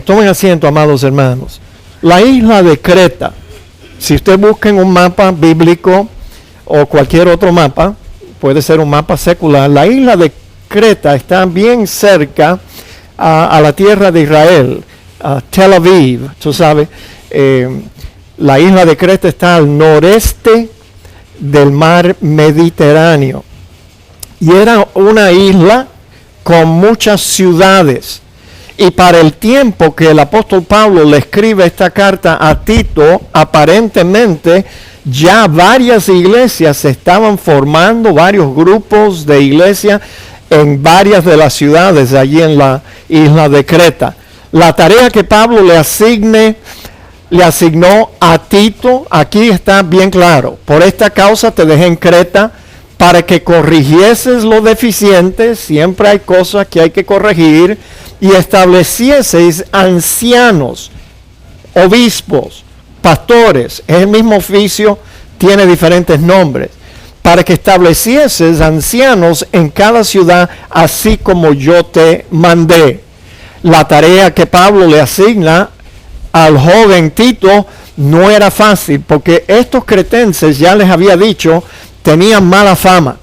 Tomen asiento, amados hermanos. La isla de Creta, si usted busca en un mapa bíblico o cualquier otro mapa, puede ser un mapa secular, la isla de Creta está bien cerca a la tierra de Israel, a Tel Aviv, tú sabes. La isla de Creta está al noreste del mar Mediterráneo y era una isla con muchas ciudades. Y para el tiempo que el apóstol Pablo le escribe esta carta a Tito, aparentemente ya varias iglesias se estaban formando, varios grupos de iglesias en varias de las ciudades allí en la isla de Creta. La tarea que Pablo le asignó a Tito, aquí está bien claro: por esta causa te dejé en Creta, para que corrigieses lo deficiente, siempre hay cosas que hay que corregir, y establecieseis ancianos, obispos, pastores, es el mismo oficio, tiene diferentes nombres, para que establecieses ancianos en cada ciudad, así como yo te mandé. La tarea que Pablo le asigna al joven Tito no era fácil, porque estos cretenses, ya les había dicho, tenían mala fama.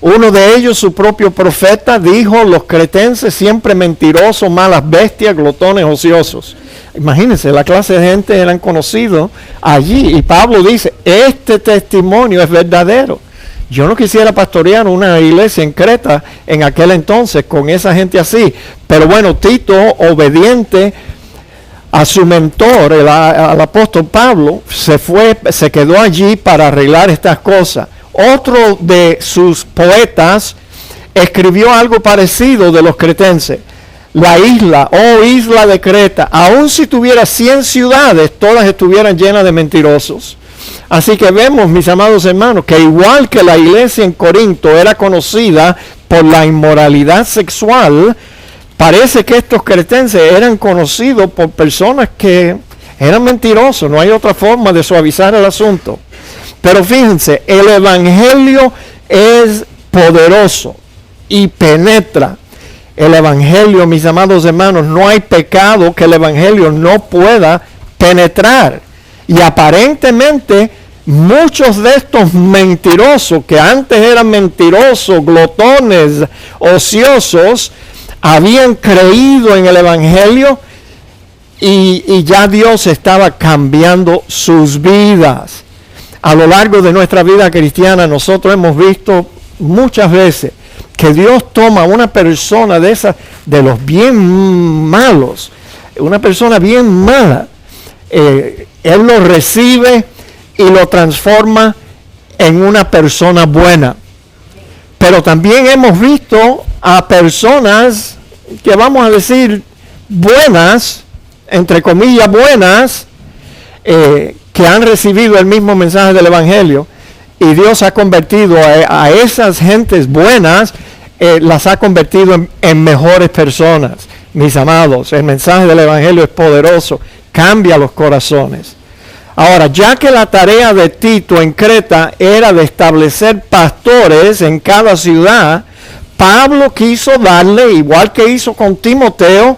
Uno de ellos, su propio profeta, dijo: los cretenses siempre mentirosos, malas bestias, glotones, ociosos. Imagínense, la clase de gente eran conocidos allí. Y Pablo dice: este testimonio es verdadero. Yo no quisiera pastorear una iglesia en Creta en aquel entonces con esa gente así. Pero bueno, Tito, obediente a su mentor, al apóstol Pablo, se quedó allí para arreglar estas cosas. Otro de sus poetas escribió algo parecido de los cretenses. La isla, oh isla de Creta, aun si tuviera 100 ciudades, todas estuvieran llenas de mentirosos. Así que vemos, mis amados hermanos, que igual que la iglesia en Corinto era conocida por la inmoralidad sexual, parece que estos cretenses eran conocidos por personas que eran mentirosos. No hay otra forma de suavizar el asunto. Pero fíjense, el evangelio es poderoso y penetra. El evangelio, mis amados hermanos, no hay pecado que el evangelio no pueda penetrar. Y aparentemente muchos de estos mentirosos, que antes eran mentirosos, glotones, ociosos, habían creído en el evangelio y ya Dios estaba cambiando sus vidas. A lo largo de nuestra vida cristiana, nosotros hemos visto muchas veces que Dios toma a una persona de esas, de los bien malos, una persona bien mala, Él lo recibe y lo transforma en una persona buena. Pero también hemos visto a personas que, vamos a decir, buenas, entre comillas buenas, que han recibido el mismo mensaje del evangelio, y Dios ha convertido a esas gentes buenas, las ha convertido en mejores personas. Mis amados, el mensaje del evangelio es poderoso, cambia los corazones. Ahora, ya que la tarea de Tito en Creta era de establecer pastores en cada ciudad, Pablo quiso darle, igual que hizo con Timoteo,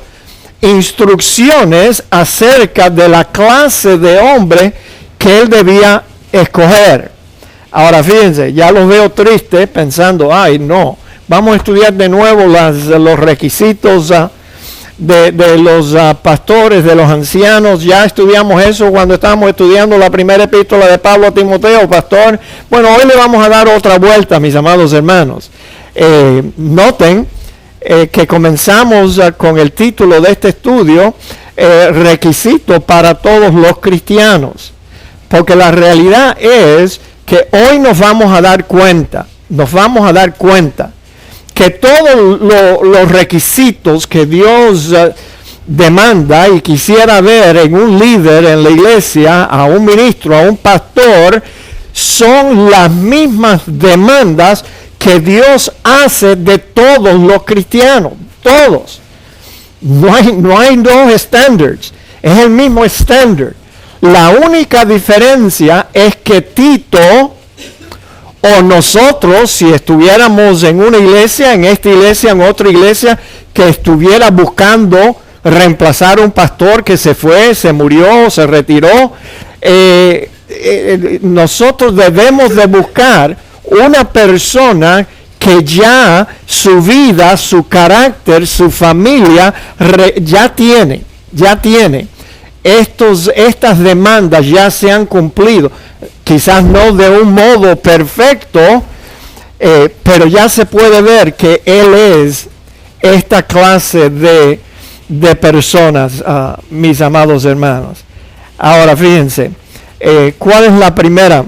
instrucciones acerca de la clase de hombre que él debía escoger. Ahora fíjense, ya los veo tristes pensando: ay no, vamos a estudiar de nuevo los requisitos de los pastores, de los ancianos. Ya estudiamos eso cuando estábamos estudiando la primera epístola de Pablo a Timoteo, pastor. Bueno, hoy le vamos a dar otra vuelta, mis amados hermanos. Noten que comenzamos con el título de este estudio, requisito para todos los cristianos, porque la realidad es que hoy nos vamos a dar cuenta que todos los requisitos que Dios demanda y quisiera ver en un líder en la iglesia, a un ministro, a un pastor, son las mismas demandas que Dios hace de todos los cristianos, todos. No hay dos estándares, es el mismo estándar. La única diferencia es que Tito, o nosotros, si estuviéramos en una iglesia, en esta iglesia, en otra iglesia, que estuviera buscando reemplazar a un pastor que se fue, se murió, se retiró. Nosotros debemos de buscar una persona que ya su vida, su carácter, su familia ya tiene. Estas demandas ya se han cumplido. Quizás no de un modo perfecto, pero ya se puede ver que él es esta clase de personas, mis amados hermanos. Ahora fíjense, ¿cuál es la primera?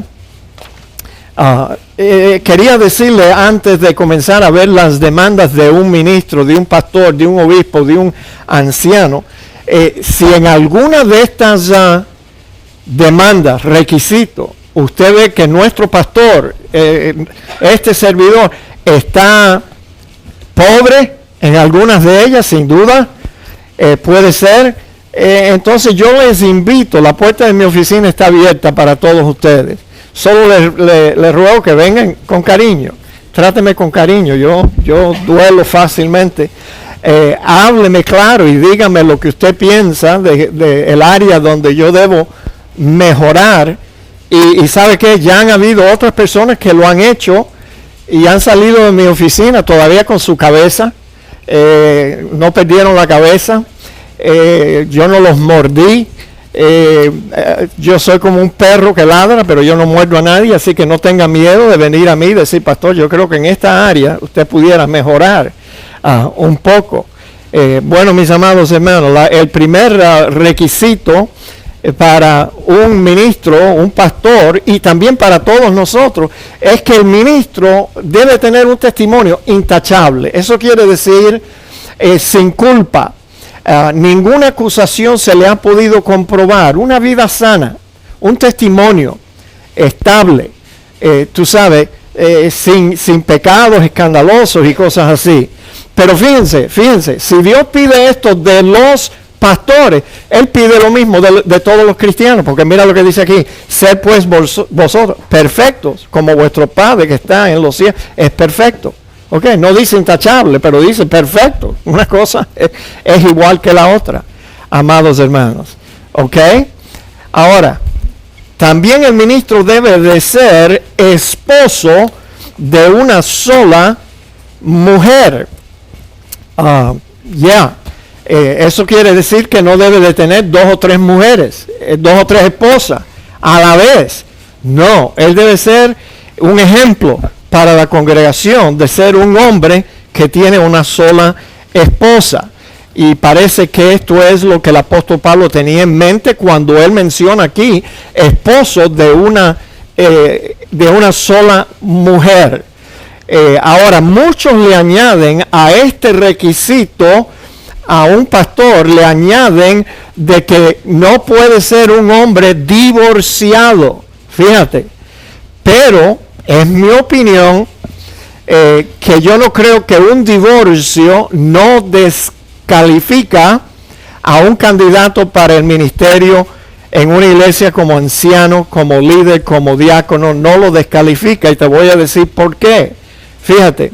Quería decirle antes de comenzar a ver las demandas de un ministro, de un pastor, de un obispo, de un anciano, si en alguna de estas demandas, requisitos, usted ve que nuestro pastor, este servidor, está pobre en algunas de ellas, sin duda, puede ser. Entonces yo les invito, la puerta de mi oficina está abierta para todos ustedes. Solo les ruego que vengan con cariño. Tráteme con cariño, yo duelo fácilmente. Hábleme claro y dígame lo que usted piensa de el área donde yo debo mejorar. Y sabe que ya han habido otras personas que lo han hecho y han salido de mi oficina todavía con su cabeza. No perdieron la cabeza. Yo no los mordí. Yo soy como un perro que ladra, pero yo no muerdo a nadie, así que no tenga miedo de venir a mí y decir, pastor, yo creo que en esta área usted pudiera mejorar un poco. Bueno, mis amados hermanos, el primer requisito para un ministro, un pastor, y también para todos nosotros, es que el ministro debe tener un testimonio intachable. Eso quiere decir sin culpa. Ninguna acusación se le ha podido comprobar. Una vida sana, un testimonio estable, tú sabes, sin pecados escandalosos y cosas así. Pero fíjense, si Dios pide esto de los pastores, Él pide lo mismo de todos los cristianos, porque mira lo que dice aquí: sed pues vosotros perfectos, como vuestro Padre que está en los cielos es perfecto. Okay, no dice intachable, pero dice perfecto. Una cosa es igual que la otra, amados hermanos. Ok, ahora, también el ministro debe de ser esposo de una sola mujer. Eso quiere decir que no debe de tener 2 o 3 mujeres, 2 o 3 esposas a la vez. No, él debe ser un ejemplo para la congregación de ser un hombre que tiene una sola esposa. Y parece que esto es lo que el apóstol Pablo tenía en mente cuando él menciona aquí esposo de una sola mujer. Ahora, muchos le añaden a este requisito, a un pastor le añaden de que no puede ser un hombre divorciado. Fíjate, pero es mi opinión que yo no creo que un divorcio no descalifica a un candidato para el ministerio en una iglesia como anciano, como líder, como diácono. No lo descalifica, y te voy a decir por qué. Fíjate,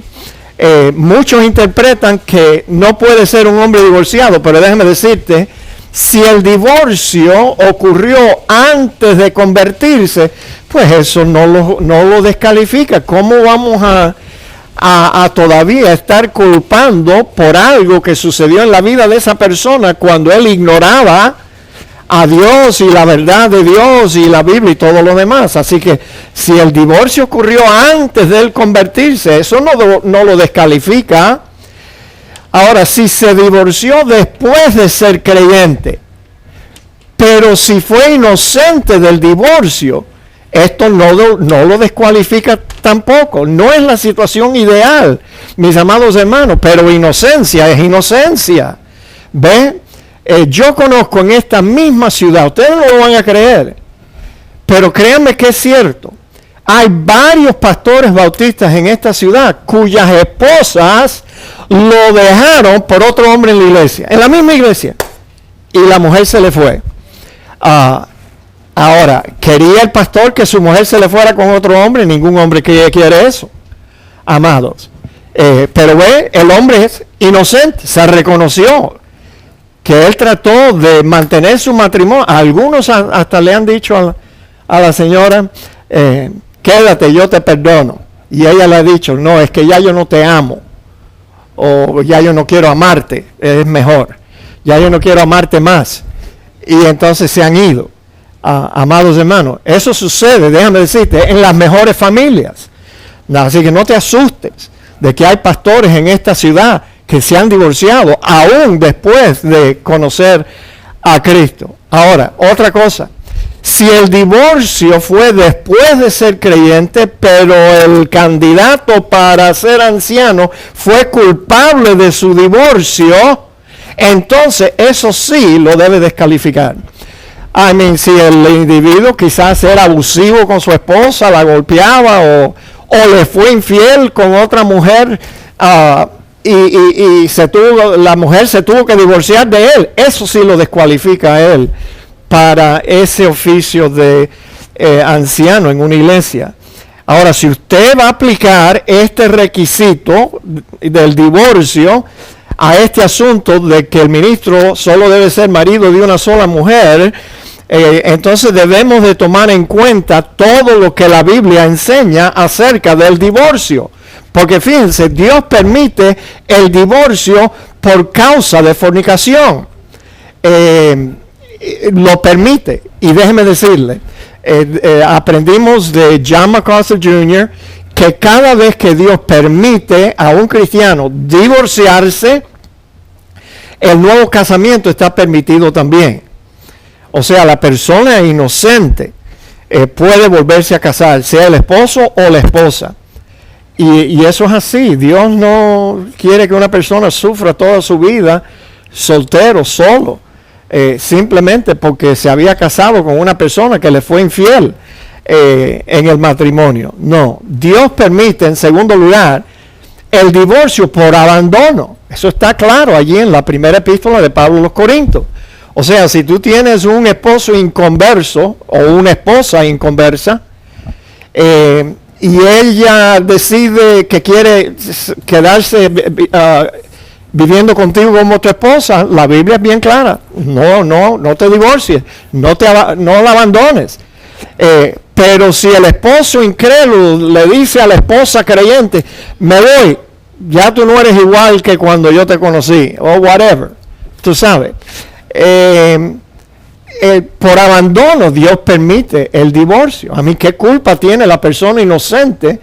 muchos interpretan que no puede ser un hombre divorciado, pero déjame decirte, si el divorcio ocurrió antes de convertirse, pues eso no lo descalifica. ¿Cómo vamos a todavía estar culpando por algo que sucedió en la vida de esa persona cuando él ignoraba a Dios y la verdad de Dios y la Biblia y todo lo demás? Así que si el divorcio ocurrió antes de él convertirse, eso no lo descalifica. Ahora, si se divorció después de ser creyente, pero si fue inocente del divorcio, esto no lo descualifica tampoco. No es la situación ideal, mis amados hermanos, pero inocencia es inocencia. ¿Ven? Yo conozco en esta misma ciudad, ustedes no lo van a creer, pero créanme que es cierto. Hay varios pastores bautistas en esta ciudad cuyas esposas lo dejaron por otro hombre en la iglesia, en la misma iglesia, y la mujer se le fue. Ahora, ¿quería el pastor que su mujer se le fuera con otro hombre? Ningún hombre quiere eso, amados. Pero ve, el hombre es inocente, se reconoció. que él trató de mantener su matrimonio. Algunos hasta le han dicho a la señora, quédate, yo te perdono. Y ella le ha dicho, no, es que ya yo no te amo. O ya yo no quiero amarte, es mejor. Ya yo no quiero amarte más. Y entonces se han ido. Amados hermanos, eso sucede, déjame decirte, en las mejores familias. Así que no te asustes de que hay pastores en esta ciudad que se han divorciado aún después de conocer a Cristo. Ahora, otra cosa, si el divorcio fue después de ser creyente, pero el candidato para ser anciano fue culpable de su divorcio, entonces eso sí lo debe descalificar. Si el individuo quizás era abusivo con su esposa, la golpeaba o le fue infiel con otra mujer, y la mujer se tuvo que divorciar de él, eso sí lo descualifica a él para ese oficio de anciano en una iglesia. Ahora, si usted va a aplicar este requisito del divorcio a este asunto de que el ministro solo debe ser marido de una sola mujer, entonces debemos de tomar en cuenta todo lo que la Biblia enseña acerca del divorcio. Porque fíjense, Dios permite el divorcio por causa de fornicación. Lo permite. Y déjeme decirle, aprendimos de John MacArthur Jr. que cada vez que Dios permite a un cristiano divorciarse, el nuevo casamiento está permitido también. O sea, la persona inocente puede volverse a casar, sea el esposo o la esposa. Y eso es así. Dios no quiere que una persona sufra toda su vida soltero, solo, simplemente porque se había casado con una persona que le fue infiel en el matrimonio. No, Dios permite, en segundo lugar, el divorcio por abandono. Eso está claro allí en la primera epístola de Pablo a los Corintios. O sea, si tú tienes un esposo inconverso o una esposa inconversa, y ella decide que quiere quedarse viviendo contigo como tu esposa, la Biblia es bien clara. No te divorcies, no la abandones. Pero si el esposo incrédulo le dice a la esposa creyente, me voy, ya tú no eres igual que cuando yo te conocí, o whatever, tú sabes. Por abandono Dios permite el divorcio. A mí, ¿qué culpa tiene la persona inocente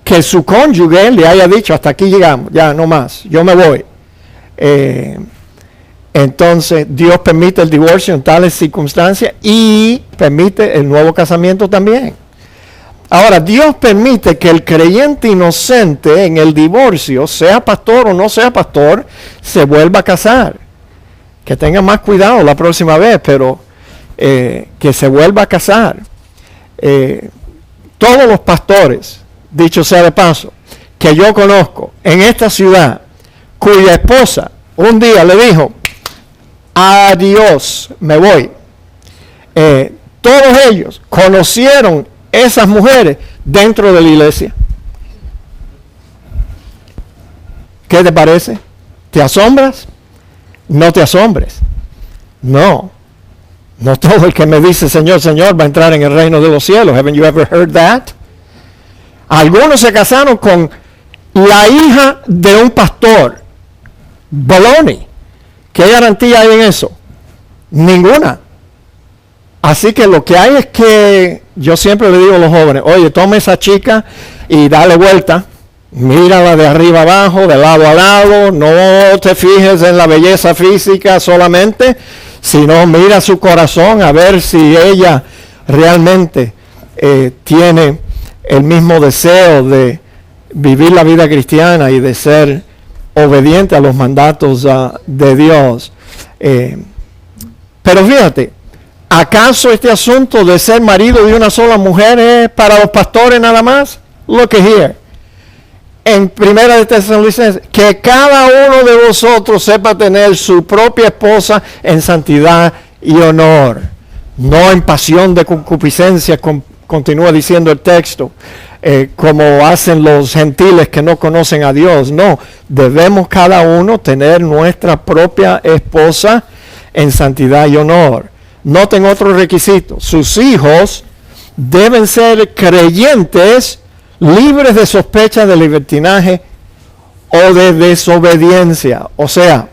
que su cónyuge le haya dicho, hasta aquí llegamos, ya no más, yo me voy? Entonces Dios permite el divorcio en tales circunstancias y permite el nuevo casamiento también. Ahora, Dios permite que el creyente inocente en el divorcio, sea pastor o no sea pastor, se vuelva a casar. Que tenga más cuidado la próxima vez, pero que se vuelva a casar. Todos los pastores, dicho sea de paso, que yo conozco en esta ciudad, cuya esposa un día le dijo, adiós, me voy. Todos ellos conocieron esas mujeres dentro de la iglesia. ¿Qué te parece? ¿Te asombras? No te asombres. No todo el que me dice Señor, Señor va a entrar en el reino de los cielos. Haven't you ever heard that? Algunos se casaron con la hija de un pastor. Baloney. ¿Qué garantía hay en eso? Ninguna. Así que lo que hay es que yo siempre le digo a los jóvenes, oye, toma esa chica y dale vuelta. Mírala de arriba abajo, de lado a lado, no te fijes en la belleza física solamente, sino mira su corazón a ver si ella realmente tiene el mismo deseo de vivir la vida cristiana y de ser obediente a los mandatos de Dios. Pero fíjate, ¿acaso este asunto de ser marido de una sola mujer es para los pastores nada más? Look here. En Primera de Tesalonicenses, que cada uno de vosotros sepa tener su propia esposa en santidad y honor, no en pasión de concupiscencia, continúa diciendo el texto, como hacen los gentiles que no conocen a Dios. No, debemos cada uno tener nuestra propia esposa en santidad y honor. Noten otro requisito. Sus hijos deben ser creyentes, libres de sospecha de libertinaje o de desobediencia. O sea,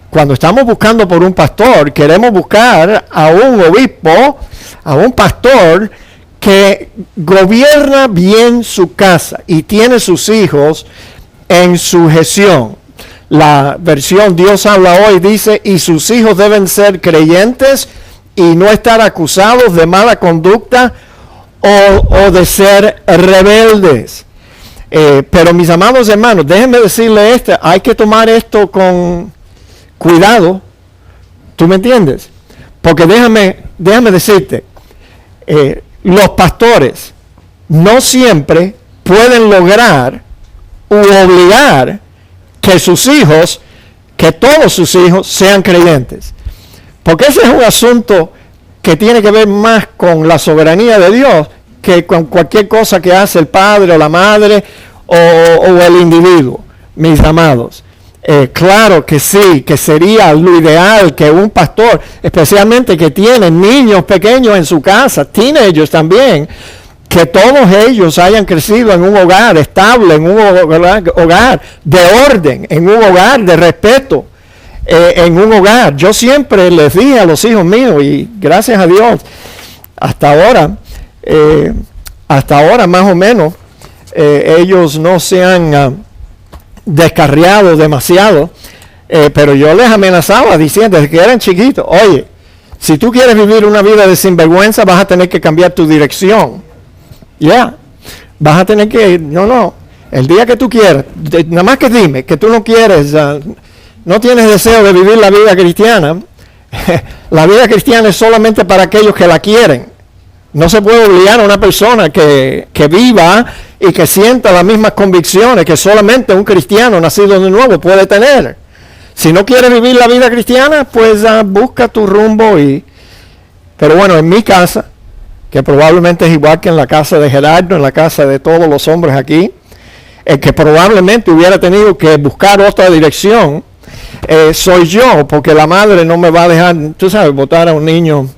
cuando estamos buscando por un pastor, queremos buscar a un obispo, a un pastor que gobierna bien su casa y tiene sus hijos en sujeción. La versión Dios habla hoy dice, y sus hijos deben ser creyentes y no estar acusados de mala conducta o de ser rebeldes. Pero mis amados hermanos, déjenme decirle esto, hay que tomar esto con cuidado. ¿Tú me entiendes? Porque déjame decirte, los pastores no siempre pueden lograr u obligar que sus hijos, que todos sus hijos sean creyentes. Porque ese es un asunto que tiene que ver más con la soberanía de Dios que con cualquier cosa que hace el padre o la madre o el individuo, mis amados. Claro que sí, que sería lo ideal que un pastor, especialmente que tiene niños pequeños en su casa, teenagers también, que todos ellos hayan crecido en un hogar estable, en un hogar de orden, en un hogar de respeto, en un hogar. Yo siempre les dije a los hijos míos, y gracias a Dios, hasta ahora más o menos, ellos no se han descarriado demasiado, pero yo les amenazaba diciendo desde que eran chiquitos, oye, si tú quieres vivir una vida de sinvergüenza, vas a tener que cambiar tu dirección. Vas a tener que, el día que tú quieras, nada más que dime que tú no quieres, no tienes deseo de vivir la vida cristiana. La vida cristiana es solamente para aquellos que la quieren. No se puede obligar a una persona que viva y que sienta las mismas convicciones que solamente un cristiano nacido de nuevo puede tener. Si no quieres vivir la vida cristiana, pues busca tu rumbo. Pero bueno, en mi casa, que probablemente es igual que en la casa de Gerardo, en la casa de todos los hombres aquí, el que probablemente hubiera tenido que buscar otra dirección, soy yo, porque la madre no me va a dejar, tú sabes, botar a un niño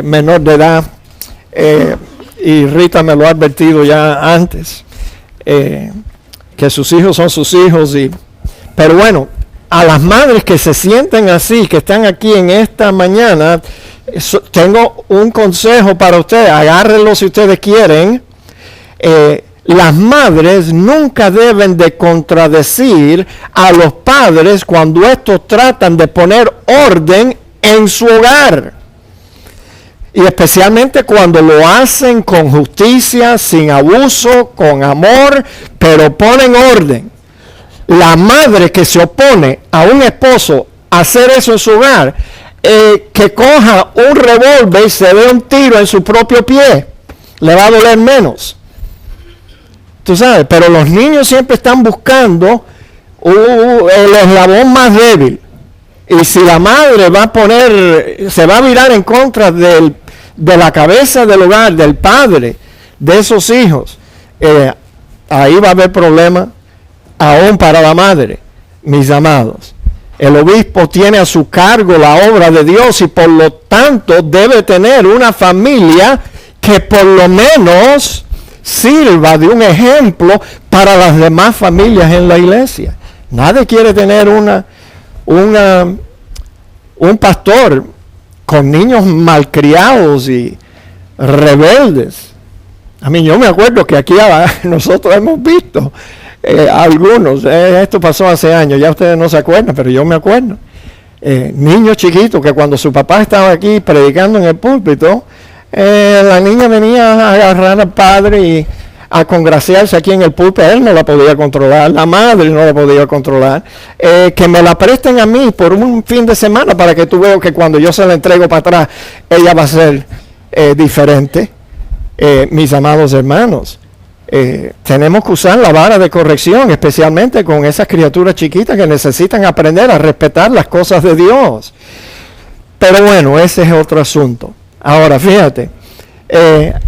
menor de edad. Y Rita me lo ha advertido ya antes, que sus hijos son sus hijos. Pero bueno, a las madres que se sienten así, que están aquí en esta mañana, tengo un consejo para ustedes, agárrenlo si ustedes quieren. Las madres nunca deben de contradecir a los padres cuando estos tratan de poner orden en su hogar. Y especialmente cuando lo hacen con justicia, sin abuso, con amor, pero ponen orden. La madre que se opone a un esposo a hacer eso en su hogar, que coja un revólver y se dé un tiro en su propio pie, le va a doler menos. Tú sabes, pero los niños siempre están buscando el eslabón más débil. Y si la madre se va a virar en contra de la cabeza del hogar, del padre, de esos hijos, ahí va a haber problema aún para la madre, mis amados. El obispo tiene a su cargo la obra de Dios y por lo tanto debe tener una familia que por lo menos sirva de un ejemplo para las demás familias en la iglesia. Nadie quiere tener un pastor con niños malcriados y rebeldes. A mí yo me acuerdo que aquí nosotros hemos visto algunos, esto pasó hace años, ya ustedes no se acuerdan, pero yo me acuerdo. Niños chiquitos que cuando su papá estaba aquí predicando en el púlpito, la niña venía a agarrar al padre y a congraciarse aquí en el púlpito. Él no la podía controlar, la madre no la podía controlar. Que me la presten a mí por un fin de semana para que tú veas que cuando yo se la entrego para atrás, ella va a ser diferente. Mis amados hermanos, tenemos que usar la vara de corrección, especialmente con esas criaturas chiquitas que necesitan aprender a respetar las cosas de Dios. Pero bueno, ese es otro asunto. Ahora, fíjate,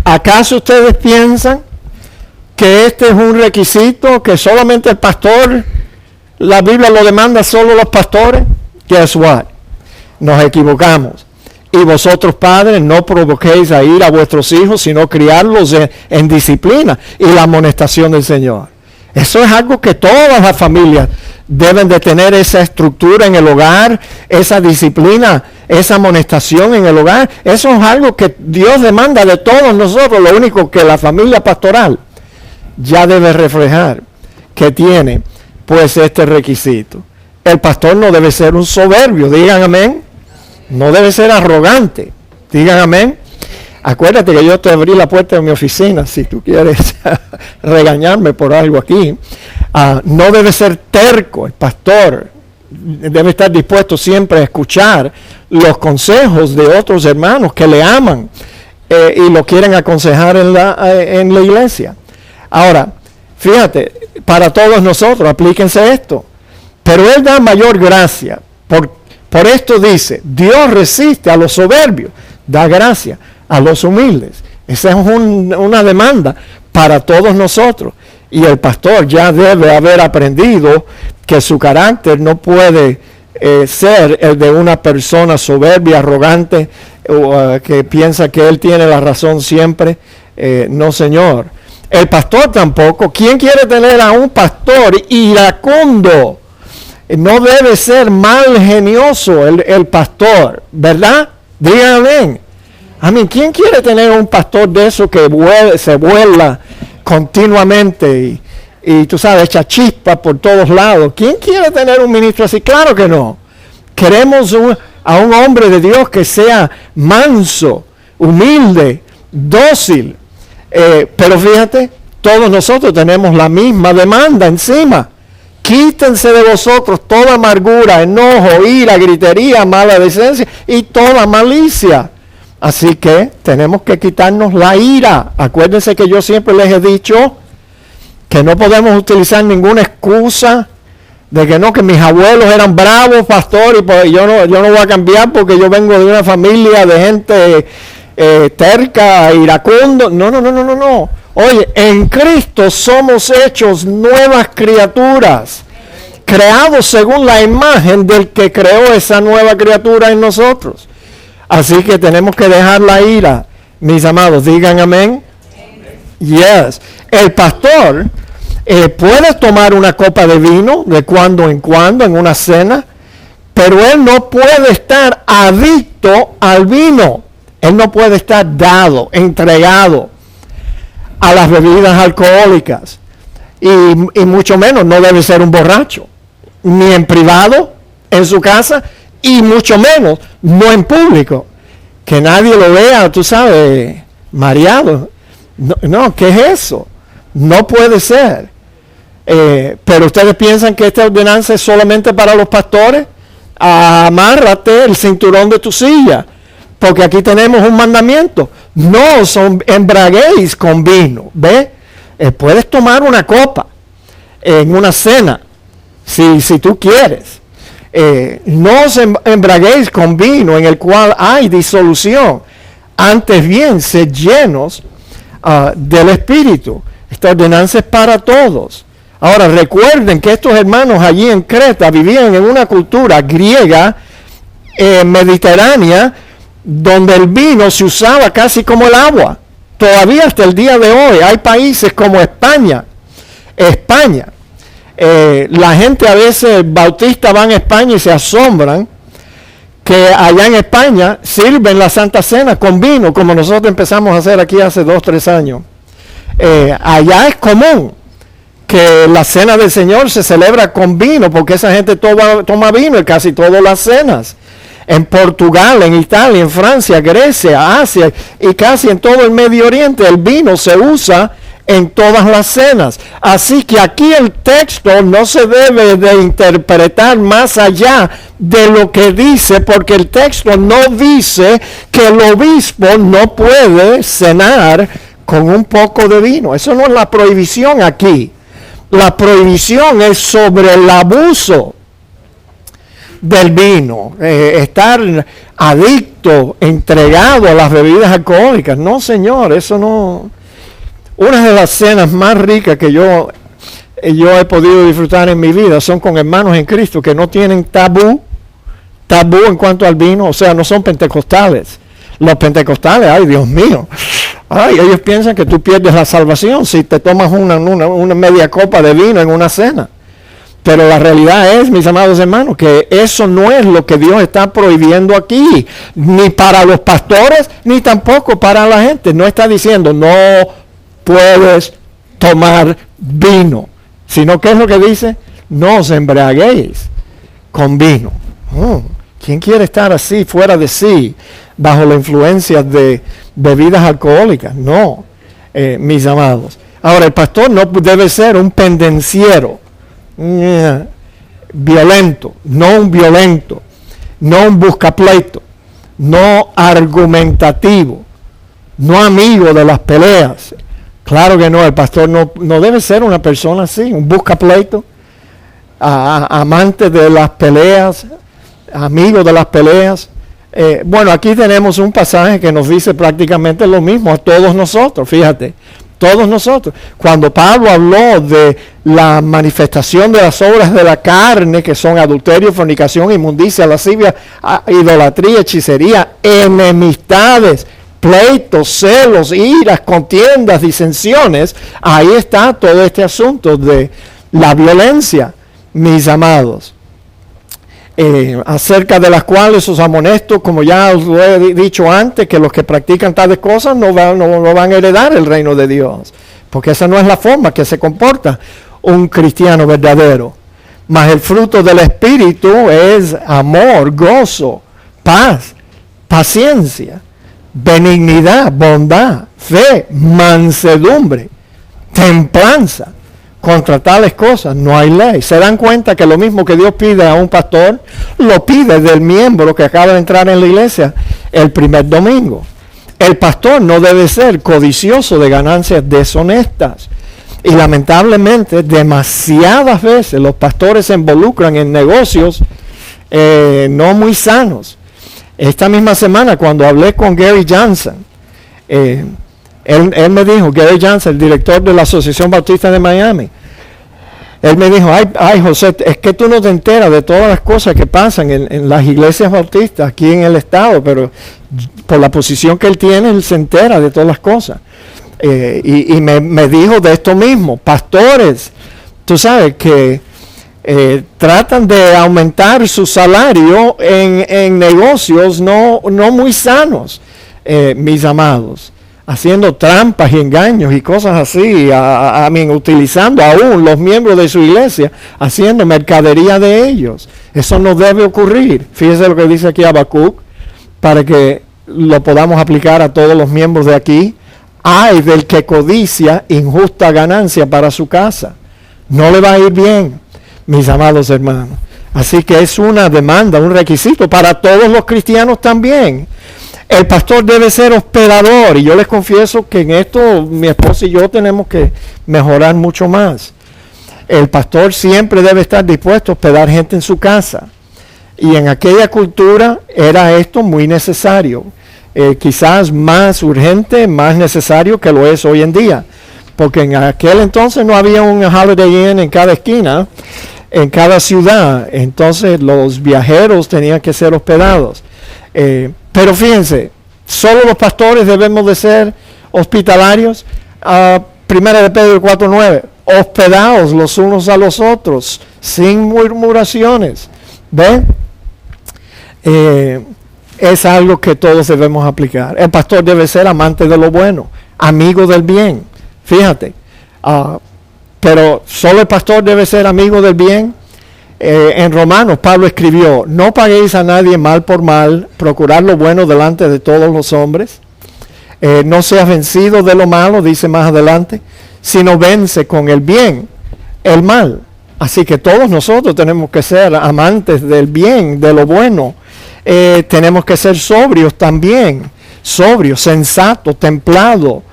¿acaso ustedes piensan que este es un requisito que solamente el pastor, la Biblia lo demanda solo los pastores? Guess what? nos equivocamos. Y vosotros, padres, no provoquéis a ira a vuestros hijos, sino criarlos en disciplina y la amonestación del Señor. Eso es algo que todas las familias deben de tener, esa estructura en el hogar, esa disciplina, esa amonestación en el hogar. Eso es algo que Dios demanda de todos nosotros. Lo único que la familia pastoral ya debe reflejar que tiene pues este requisito. El pastor no debe ser un soberbio, digan amén. No debe ser arrogante, digan amén. Acuérdate que yo te abrí la puerta de mi oficina si tú quieres regañarme por algo aquí. No debe ser terco el pastor. Debe estar dispuesto siempre a escuchar los consejos de otros hermanos que le aman y lo quieren aconsejar en la iglesia. Ahora, fíjate, para todos nosotros, aplíquense esto. Pero Él da mayor gracia. Por esto dice, Dios resiste a los soberbios, da gracia a los humildes. Esa es una demanda para todos nosotros. Y el pastor ya debe haber aprendido que su carácter no puede ser el de una persona soberbia, arrogante, que piensa que él tiene la razón siempre. No, señor. El pastor tampoco. ¿Quién quiere tener a un pastor iracundo? No debe ser mal genioso el pastor, ¿verdad? Díganme. ¿Quién quiere tener un pastor de eso que se vuela continuamente y tú sabes, echa chispa por todos lados? ¿Quién quiere tener un ministro así? Claro que no. Queremos a un hombre de Dios que sea manso, humilde, dócil. Pero fíjate, todos nosotros tenemos la misma demanda encima. Quítense de vosotros toda amargura, enojo, ira, gritería, mala decencia y toda malicia. Así que tenemos que quitarnos la ira. Acuérdense que yo siempre les he dicho que no podemos utilizar ninguna excusa de que mis abuelos eran bravos, pastor, y pues yo no voy a cambiar porque yo vengo de una familia de gente terca, iracundo. No. Oye, en Cristo somos hechos nuevas criaturas, creados según la imagen del que creó esa nueva criatura en nosotros. Así que tenemos que dejar la ira, mis amados, digan amén. Yes. El pastor puede tomar una copa de vino de cuando en cuando en una cena, pero él no puede estar adicto al vino. Él no puede estar entregado a las bebidas alcohólicas. Y mucho menos no debe ser un borracho. Ni en privado, en su casa, y mucho menos no en público. Que nadie lo vea, tú sabes, mareado. No, ¿qué es eso? No puede ser. Pero ustedes piensan que esta ordenanza es solamente para los pastores. Amárrate el cinturón de tu silla, porque aquí tenemos un mandamiento. No os embraguéis con vino. ¿Ve? Puedes tomar una copa en una cena, si tú quieres. No os embraguéis con vino en el cual hay disolución. Antes bien, sed llenos del Espíritu. Esta ordenanza es para todos. Ahora recuerden que estos hermanos allí en Creta vivían en una cultura griega, mediterránea, donde el vino se usaba casi como el agua. Todavía hasta el día de hoy hay países como España. La gente a veces bautista van a España y se asombran que allá en España sirven la Santa Cena con vino, como nosotros empezamos a hacer aquí hace 2-3 años. Allá es común que la cena del Señor se celebra con vino, porque esa gente toma vino en casi todas las cenas. En Portugal, en Italia, en Francia, Grecia, Asia y casi en todo el Medio Oriente, el vino se usa en todas las cenas. Así que aquí el texto no se debe de interpretar más allá de lo que dice, porque el texto no dice que el obispo no puede cenar con un poco de vino. Eso no es la prohibición aquí. La prohibición es sobre el abuso del vino, estar adicto, entregado a las bebidas alcohólicas. No, señor, eso no. Una de las cenas más ricas que yo he podido disfrutar en mi vida son con hermanos en Cristo que no tienen tabú tabú en cuanto al vino, o sea, no son pentecostales. Los pentecostales, ay Dios mío, ay, ellos piensan que tú pierdes la salvación si te tomas una media copa de vino en una cena. Pero la realidad es, mis amados hermanos, que eso no es lo que Dios está prohibiendo aquí, ni para los pastores, ni tampoco para la gente. No está diciendo, no puedes tomar vino, sino que es lo que dice, no os embriaguéis con vino. ¿Quién quiere estar así, fuera de sí, bajo la influencia de bebidas alcohólicas? No, mis amados. Ahora, el pastor no debe ser un pendenciero, violento, no un violento, no un buscapleito, no argumentativo, no amigo de las peleas. Claro que no, el pastor no debe ser una persona así, un buscapleito, amante de las peleas, amigo de las peleas. Bueno, aquí tenemos un pasaje que nos dice prácticamente lo mismo a todos nosotros, fíjate. Todos nosotros. Cuando Pablo habló de la manifestación de las obras de la carne, que son adulterio, fornicación, inmundicia, lascivia, idolatría, hechicería, enemistades, pleitos, celos, iras, contiendas, disensiones, ahí está todo este asunto de la violencia, mis amados. Acerca de las cuales os amonesto, como ya os lo he dicho antes, que los que practican tales cosas no van a heredar el reino de Dios, porque esa no es la forma que se comporta un cristiano verdadero. Mas el fruto del Espíritu es amor, gozo, paz, paciencia, benignidad, bondad, fe, mansedumbre, templanza. Contra tales cosas no hay ley. Se dan cuenta que lo mismo que Dios pide a un pastor, lo pide del miembro que acaba de entrar en la iglesia el primer domingo. El pastor no debe ser codicioso de ganancias deshonestas. Y lamentablemente, demasiadas veces los pastores se involucran en negocios no muy sanos. Esta misma semana, cuando hablé con Gary Johnson, él me dijo, Gary Johnson, el director de la Asociación Bautista de Miami, él me dijo, ay José, es que tú no te enteras de todas las cosas que pasan en las iglesias bautistas aquí en el estado, pero por la posición que él tiene, él se entera de todas las cosas. Y me dijo de esto mismo, pastores, tú sabes que tratan de aumentar su salario en negocios no muy sanos, mis amados, haciendo trampas y engaños y cosas así, utilizando aún los miembros de su iglesia, haciendo mercadería de ellos. Eso no debe ocurrir. Fíjese lo que dice aquí Habacuc, para que lo podamos aplicar a todos los miembros de aquí. Ay del que codicia injusta ganancia para su casa. No le va a ir bien, mis amados hermanos. Así que es una demanda, un requisito para todos los cristianos también. El pastor debe ser hospedador, y yo les confieso que en esto mi esposa y yo tenemos que mejorar mucho más. El pastor siempre debe estar dispuesto a hospedar gente en su casa, y en aquella cultura era esto muy necesario, quizás más urgente, más necesario que lo es hoy en día, porque en aquel entonces no había un Holiday Inn en cada esquina, en cada ciudad, entonces los viajeros tenían que ser hospedados. Pero fíjense, solo los pastores debemos de ser hospitalarios. Primera de Pedro 4:9, hospedaos los unos a los otros, sin murmuraciones. ¿Ven? Es algo que todos debemos aplicar. El pastor debe ser amante de lo bueno, amigo del bien. Fíjate, pero solo el pastor debe ser amigo del bien. En Romanos, Pablo escribió, no paguéis a nadie mal por mal, procurad lo bueno delante de todos los hombres. No seas vencido de lo malo, dice más adelante, sino vence con el bien el mal. Así que todos nosotros tenemos que ser amantes del bien, de lo bueno. Tenemos que ser sobrios también, sobrio, sensato, templado,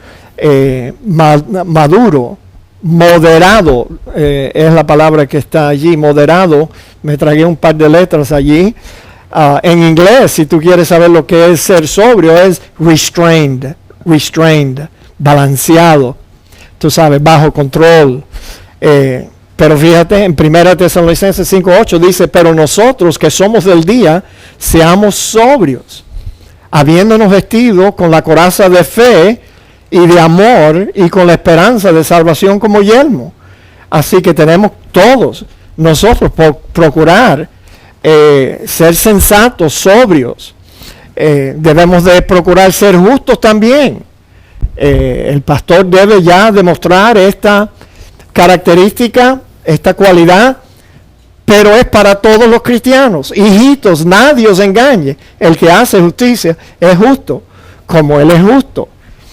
maduro, moderado, es la palabra que está allí, moderado. Me tragué un par de letras allí. En inglés, si tú quieres saber lo que es ser sobrio, es restrained, balanceado, tú sabes, bajo control. Pero fíjate, en 1 Tesalonicenses 5:8 dice, pero nosotros que somos del día, seamos sobrios, habiéndonos vestido con la coraza de fe y de amor y con la esperanza de salvación como yelmo. Así que tenemos todos nosotros por procurar ser sensatos, sobrios. Debemos de procurar ser justos también. El pastor debe ya demostrar esta característica, esta cualidad, pero es para todos los cristianos. Hijitos, nadie os engañe. El que hace justicia es justo, como Él es justo.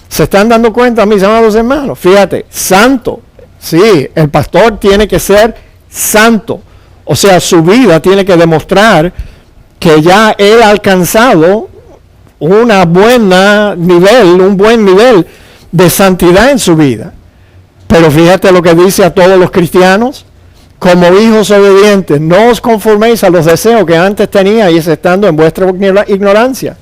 ¿Se están dando cuenta, mis amados hermanos? Fíjate, santo. Sí, el pastor tiene que ser santo. O sea, su vida tiene que demostrar que ya él ha alcanzado un buen nivel de santidad en su vida. Pero fíjate lo que dice a todos los cristianos: como hijos obedientes, no os conforméis a los deseos que antes teníais estando en vuestra ignorancia,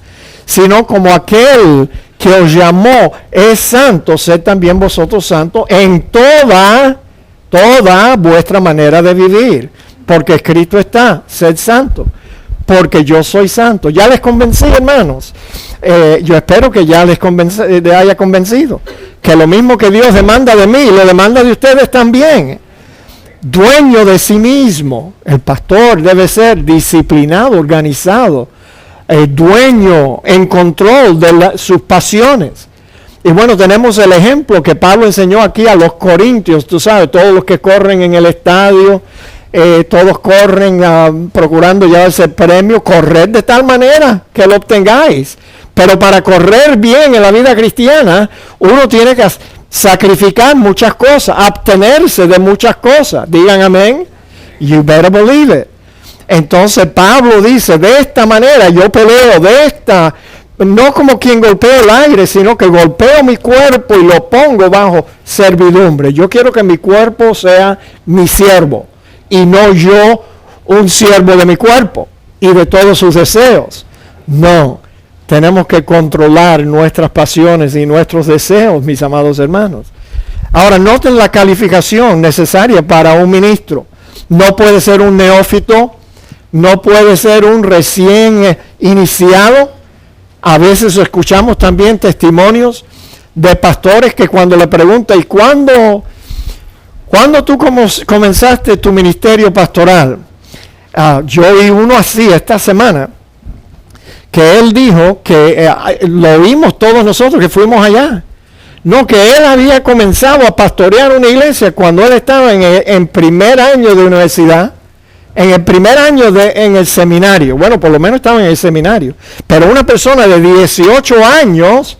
sino como aquel que os llamó es santo, sed también vosotros santos en toda vuestra manera de vivir, porque escrito está, sed santo, porque yo soy santo. Ya les convencí, hermanos. Yo espero que ya les haya convencido que lo mismo que Dios demanda de mí, lo demanda de ustedes también. Dueño de sí mismo. El pastor debe ser disciplinado, organizado, dueño, en control de sus pasiones. Y bueno, tenemos el ejemplo que Pablo enseñó aquí a los corintios. Tú sabes, todos los que corren en el estadio, todos corren procurando llevarse el premio. Corred de tal manera que lo obtengáis. Pero para correr bien en la vida cristiana, uno tiene que sacrificar muchas cosas, abstenerse de muchas cosas. Digan amén. You better believe it. Entonces Pablo dice, de esta manera yo peleo, no como quien golpea el aire, sino que golpeo mi cuerpo y lo pongo bajo servidumbre. Yo quiero que mi cuerpo sea mi siervo y no yo un siervo de mi cuerpo y de todos sus deseos. No, tenemos que controlar nuestras pasiones y nuestros deseos, mis amados hermanos. Ahora, noten la calificación necesaria para un ministro. No puede ser un neófito, no puede ser un recién iniciado. A veces escuchamos también testimonios de pastores que cuando le preguntan, ¿y cuándo tú comenzaste tu ministerio pastoral? Yo vi uno así esta semana, que él dijo que lo vimos todos nosotros que fuimos allá. No, que él había comenzado a pastorear una iglesia cuando él estaba en primer año de universidad, en el primer año en el seminario. Bueno, por lo menos estaba en el seminario. Pero una persona de 18 años,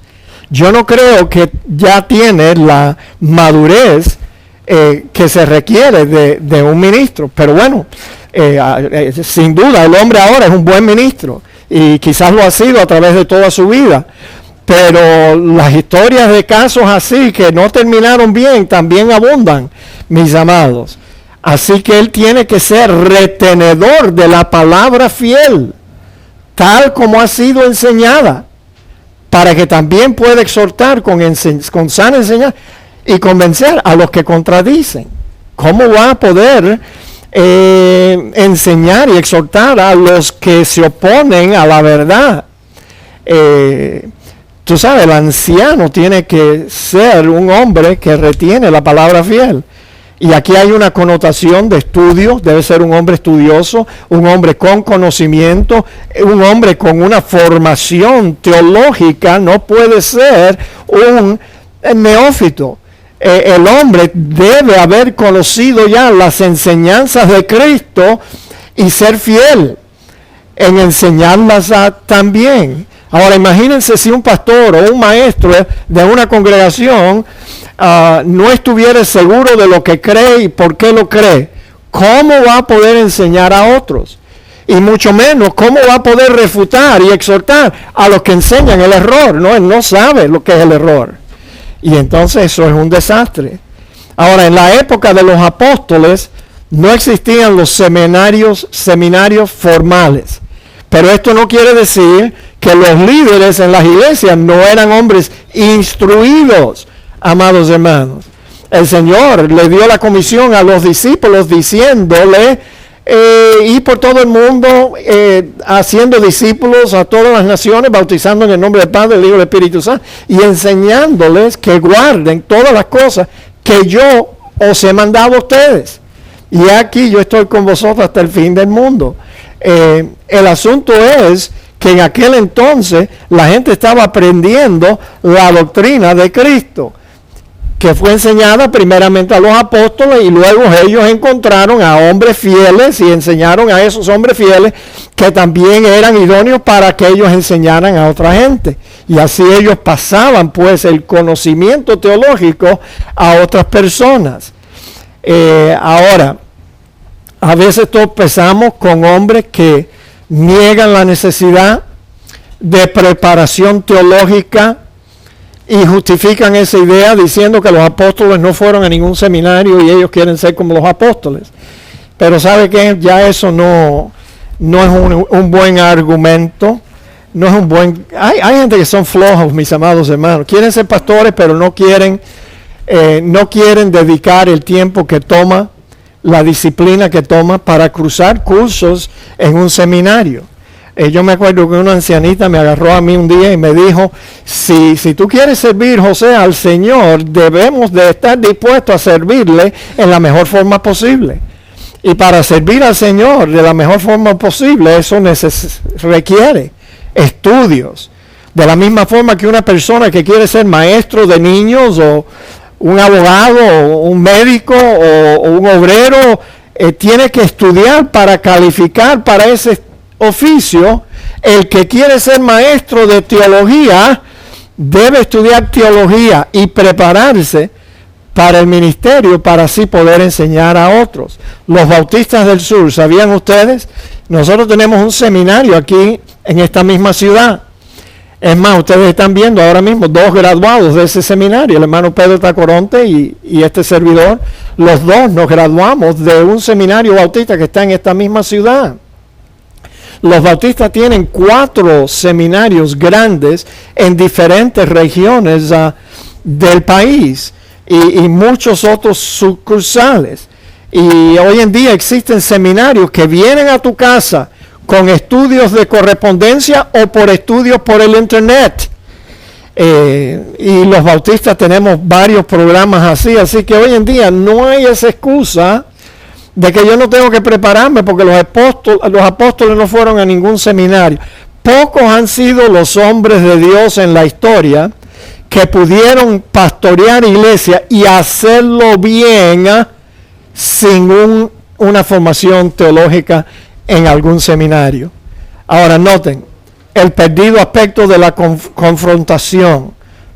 yo no creo que ya tiene la madurez que se requiere de un ministro. Pero bueno, sin duda el hombre ahora es un buen ministro y quizás lo ha sido a través de toda su vida. Pero las historias de casos así que no terminaron bien también abundan, mis amados. Así que él tiene que ser retenedor de la palabra fiel, tal como ha sido enseñada, para que también pueda exhortar con sana enseñanza y convencer a los que contradicen. ¿Cómo va a poder enseñar y exhortar a los que se oponen a la verdad? Tú sabes, el anciano tiene que ser un hombre que retiene la palabra fiel. Y aquí hay una connotación de estudio, debe ser un hombre estudioso, un hombre con conocimiento, un hombre con una formación teológica, no puede ser un neófito. El hombre debe haber conocido ya las enseñanzas de Cristo y ser fiel en enseñarlas también. Ahora imagínense si un pastor o un maestro de una congregación no estuviera seguro de lo que cree y por qué lo cree. ¿Cómo va a poder enseñar a otros? Y mucho menos, ¿cómo va a poder refutar y exhortar a los que enseñan el error? No, él no sabe lo que es el error. Y entonces eso es un desastre. Ahora, en la época de los apóstoles no existían los seminarios formales. Pero esto no quiere decir que los líderes en las iglesias no eran hombres instruidos, amados hermanos. El Señor le dio la comisión a los discípulos diciéndole, y por todo el mundo, haciendo discípulos a todas las naciones, bautizando en el nombre del Padre, del Hijo y del Espíritu Santo, y enseñándoles que guarden todas las cosas que yo os he mandado a ustedes. Y aquí yo estoy con vosotros hasta el fin del mundo. El asunto es que en aquel entonces la gente estaba aprendiendo la doctrina de Cristo, que fue enseñada primeramente a los apóstoles, y luego ellos encontraron a hombres fieles y enseñaron a esos hombres fieles que también eran idóneos para que ellos enseñaran a otra gente. Y así ellos pasaban pues el conocimiento teológico a otras personas. Ahora, a veces tropezamos con hombres que niegan la necesidad de preparación teológica y justifican esa idea diciendo que los apóstoles no fueron a ningún seminario y ellos quieren ser como los apóstoles. Pero ¿sabe qué? Ya eso no es un buen argumento. No es un buen... Hay gente que son flojos, mis amados hermanos. Quieren ser pastores, pero no quieren dedicar el tiempo que toma, la disciplina que toma para cruzar cursos en un seminario. Yo me acuerdo que una ancianita me agarró a mí un día y me dijo, si tú quieres servir, José, al Señor, debemos de estar dispuestos a servirle en la mejor forma posible. Y para servir al Señor de la mejor forma posible, eso requiere estudios. De la misma forma que una persona que quiere ser maestro de niños, o un abogado, o un médico, o un obrero, tiene que estudiar para calificar para ese oficio. El que quiere ser maestro de teología debe estudiar teología y prepararse para el ministerio, para así poder enseñar a otros. Los Bautistas del Sur, ¿sabían ustedes? Nosotros tenemos un seminario aquí en esta misma ciudad. Es más, ustedes están viendo ahora mismo 2 graduados de ese seminario, el hermano Pedro Tacoronte y este servidor. Los 2 nos graduamos de un seminario bautista que está en esta misma ciudad. Los bautistas tienen 4 seminarios grandes en diferentes regiones del país y muchos otros sucursales. Y hoy en día existen seminarios que vienen a tu casa con estudios de correspondencia o por estudios por el internet. Y los bautistas tenemos varios programas así que hoy en día no hay esa excusa de que yo no tengo que prepararme porque los apóstoles no fueron a ningún seminario. Pocos han sido los hombres de Dios en la historia que pudieron pastorear iglesia y hacerlo bien sin una formación teológica en algún seminario. Ahora noten, el perdido aspecto de la confrontación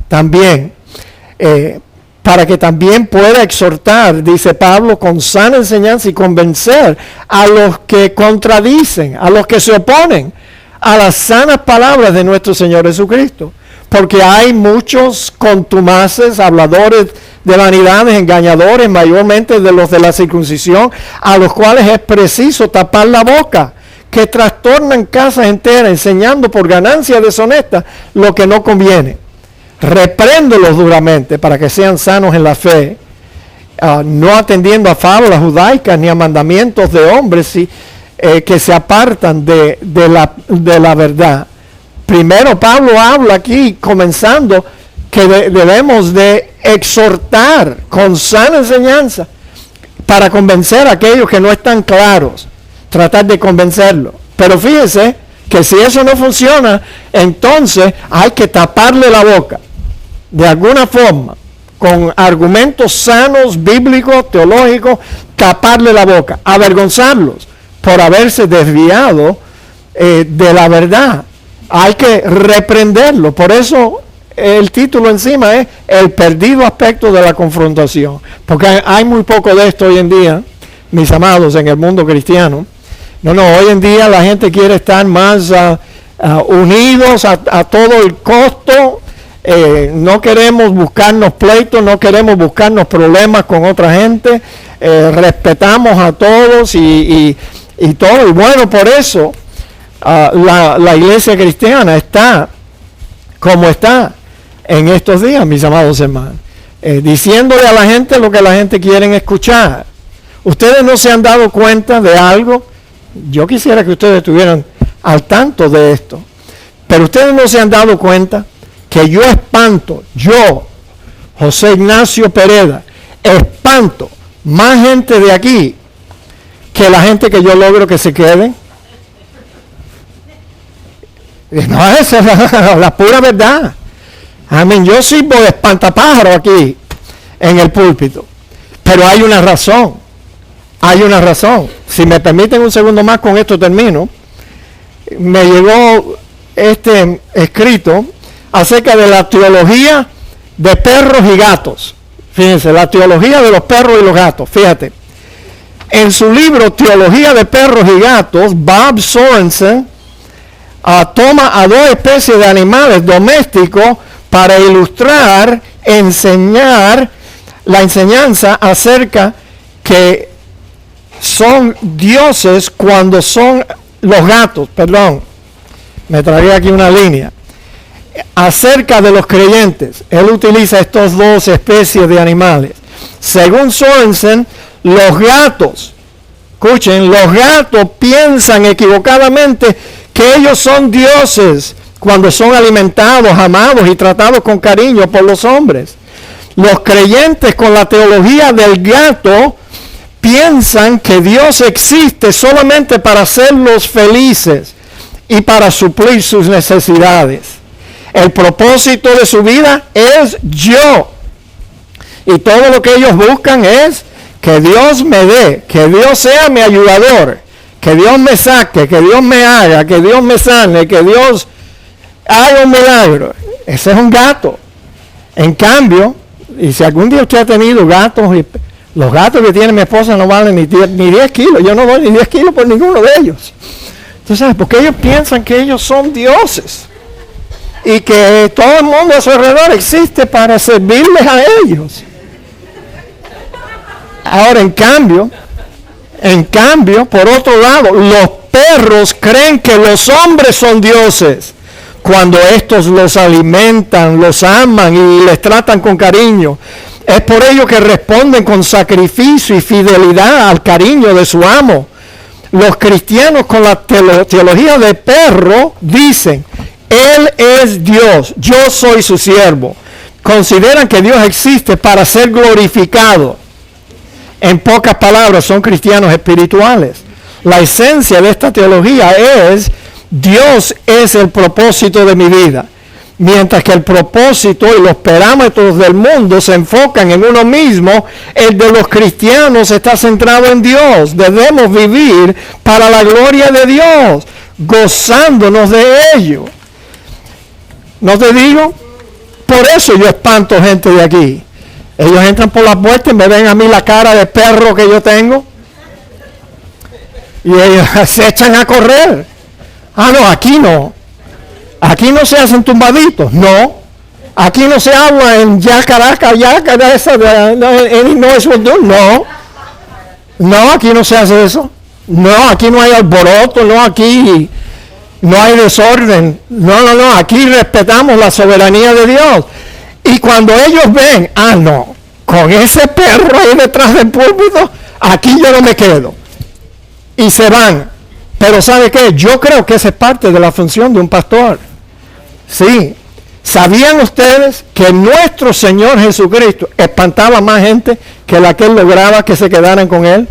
también, para que también pueda exhortar, dice Pablo, con sana enseñanza y convencer a los que contradicen, a los que se oponen a las sanas palabras de nuestro Señor Jesucristo. Porque hay muchos contumaces, habladores de vanidades, engañadores, mayormente de los de la circuncisión, a los cuales es preciso tapar la boca, que trastornan casas enteras, enseñando por ganancia deshonesta lo que no conviene. Repréndolos duramente para que sean sanos en la fe, no atendiendo a fábulas judaicas ni a mandamientos de hombres que se apartan de la verdad. Primero Pablo habla aquí, comenzando, que debemos de exhortar con sana enseñanza para convencer a aquellos que no están claros, tratar de convencerlos. Pero fíjense que si eso no funciona, entonces hay que taparle la boca de alguna forma, con argumentos sanos, bíblicos, teológicos, taparle la boca, avergonzarlos por haberse desviado de la verdad. Hay que reprenderlo. Por eso el título encima es el perdido aspecto de la confrontación. Porque hay muy poco de esto hoy en día, mis amados, en el mundo cristiano. Hoy en día la gente quiere estar más unidos a todo el costo. No queremos buscarnos pleitos, no queremos buscarnos problemas con otra gente. Respetamos a todos y todo. Y bueno, por eso la iglesia cristiana está como está en estos días, mis amados hermanos. diciéndole a la gente lo que la gente quiere escuchar. Ustedes no se han dado cuenta de algo. Yo quisiera que ustedes estuvieran al tanto de esto, pero ustedes no se han dado cuenta que yo espanto, yo, José Ignacio Pereda, espanto más gente de aquí que la gente que yo logro que se queden. No, esa es la pura verdad. Yo sirvo de espantapájaro aquí en el púlpito, pero hay una razón. Hay una razón. Si me permiten un segundo más, con esto termino. Me llegó este escrito acerca de la teología de perros y gatos. Fíjense, la teología de los perros y los gatos. Fíjate. En su libro Teología de Perros y Gatos, Bob Sorensen toma a dos especies de animales domésticos para ilustrar, enseñar la enseñanza acerca que son dioses cuando son los gatos, perdón, me tragué aquí una línea, acerca de los creyentes. Él utiliza estas dos especies de animales. Según Sorensen, los gatos, escuchen, los gatos piensan equivocadamente que ellos son dioses cuando son alimentados, amados y tratados con cariño por los hombres. Los creyentes con la teología del gato piensan que Dios existe solamente para hacerlos felices y para suplir sus necesidades. El propósito de su vida es yo. Y todo lo que ellos buscan es que Dios me dé, que Dios sea mi ayudador, que Dios me saque, que Dios me haga, que Dios me sane, que Dios haga un milagro. Ese es un gato. En cambio, y si algún día usted ha tenido gatos, y los gatos que tiene mi esposa no valen ni 10 kilos, yo no doy ni 10 kilos por ninguno de ellos. ¿Tú sabes? Porque ellos piensan que ellos son dioses y que todo el mundo a su alrededor existe para servirles a ellos. Ahora, en cambio, por otro lado, los perros creen que los hombres son dioses cuando estos los alimentan, los aman y les tratan con cariño. Es por ello que responden con sacrificio y fidelidad al cariño de su amo. Los cristianos con la teología de perro dicen: Él es Dios, yo soy su siervo. Consideran que Dios existe para ser glorificado. En pocas palabras, son cristianos espirituales. La esencia de esta teología es: Dios es el propósito de mi vida. Mientras que el propósito y los parámetros del mundo se enfocan en uno mismo, el de los cristianos está centrado en Dios. Debemos vivir para la gloria de Dios, gozándonos de ello. ¿No te digo? Por eso yo espanto gente de aquí. Ellos entran por la puerta y me ven a mí la cara de perro que yo tengo. Y ellos se echan a correr. Ah, no, aquí no. Aquí no se hacen tumbaditos, no. Aquí no se habla en yacaraca, esa no. No, aquí no se hace eso. No, aquí no hay alboroto, no, aquí no hay desorden. No, aquí respetamos la soberanía de Dios. Y cuando ellos ven, ah, no, con ese perro ahí detrás del púlpito, aquí yo no me quedo. Y se van. Pero ¿sabe qué? Yo creo que esa es parte de la función de un pastor. Sí. ¿Sabían ustedes que nuestro Señor Jesucristo espantaba más gente que la que Él lograba que se quedaran con Él?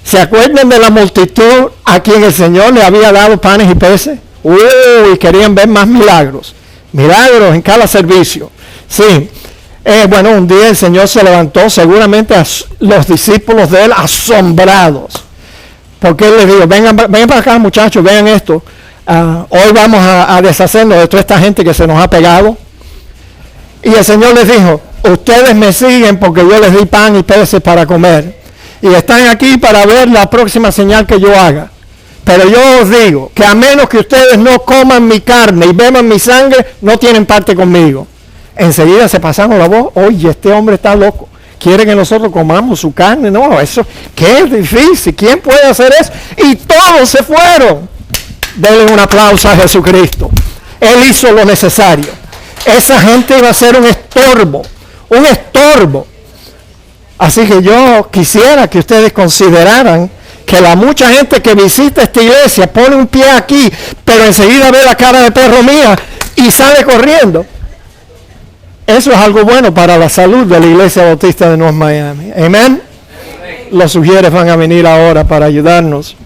¿Se acuerdan de la multitud a quien el Señor le había dado panes y peces? Y querían ver más milagros. Milagros en cada servicio. Sí. Bueno, un día el Señor se levantó, seguramente a los discípulos de Él asombrados. Porque Él les dijo: vengan para acá, muchachos, vean esto. Hoy vamos a deshacernos de toda esta gente que se nos ha pegado. Y el Señor les dijo: ustedes me siguen porque yo les di pan y peces para comer. Y están aquí para ver la próxima señal que yo haga. Pero yo os digo que a menos que ustedes no coman mi carne y beban mi sangre, no tienen parte conmigo. Enseguida se pasaron la voz: oye, este hombre está loco. ¿Quiere que nosotros comamos su carne? No, eso, qué difícil. ¿Quién puede hacer eso? Y todos se fueron. Denle un aplauso a Jesucristo. Él hizo lo necesario. Esa gente iba a ser un estorbo, un estorbo. Así que yo quisiera que ustedes consideraran que la mucha gente que visita esta iglesia pone un pie aquí, pero enseguida ve la cara de perro mía y sale corriendo. Eso es algo bueno para la salud de la Iglesia Bautista de North Miami. Amén. Los sugieres van a venir ahora para ayudarnos.